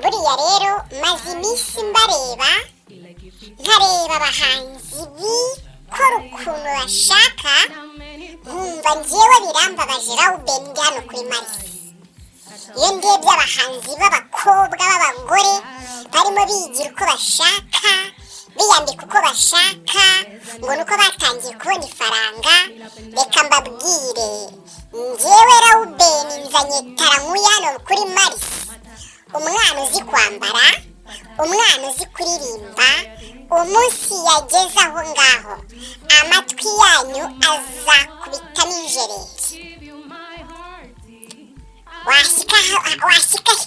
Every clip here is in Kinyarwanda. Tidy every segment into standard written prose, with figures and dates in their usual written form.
buriya rero maze iminsi mbareba nkareba abahanzi bikora ukuntu bashaka nkumva njyewe birambabaje Rawubeni ndi hano kuri Marisi. Iyo ndebye abahanzi b'abakobwa b'abagore barimo bigira uko bashaka, biyambika uko bashaka, ngo nuko batangiye kubona ifaranga, reka mbabwire njyewe Rawubeni nzanye tarankuye hano kuri Marisi, umwana uzi kwambara, umwana uzi kuririmba. Umunsi yageze aho ngaho amatwi yanyu azakubita n'injereri. washyika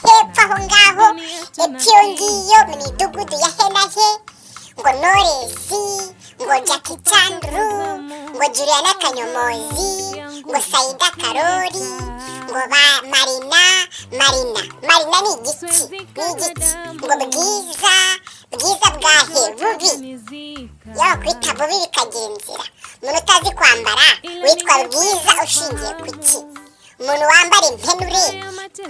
hepfo aho ngaho epfo ngiyo mu midugudu ya henahe ngo Noresi, ngo Jackie Chandru, ngo Juliana Kanyomozi, ngo Saida Karori, ngo ba Marina ni igiki, ngo bwiza bwahe bubi, yaba kwita bubi bikagira inzira. Umuntu utazi kwambara witwa bwiza ushingiye ku ki? Umuntu wambara impenure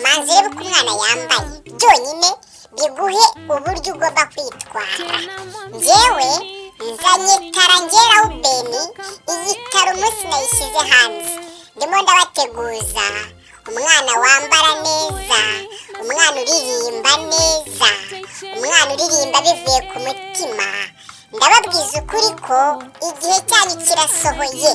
manzi reba uko umwana yambaye byonyine biguhe uburyo ugomba kwitwara. Njyewe nzanye tarange Rawubeni, iyi tara umunsi nayishyize hanze ndimo ndabateguza umwana wambara neza, umwana uririmba neza, umwana uririmba bivuye ku mutima. Ndababwiza ukuri ko igihe cyanyu kirasohoye.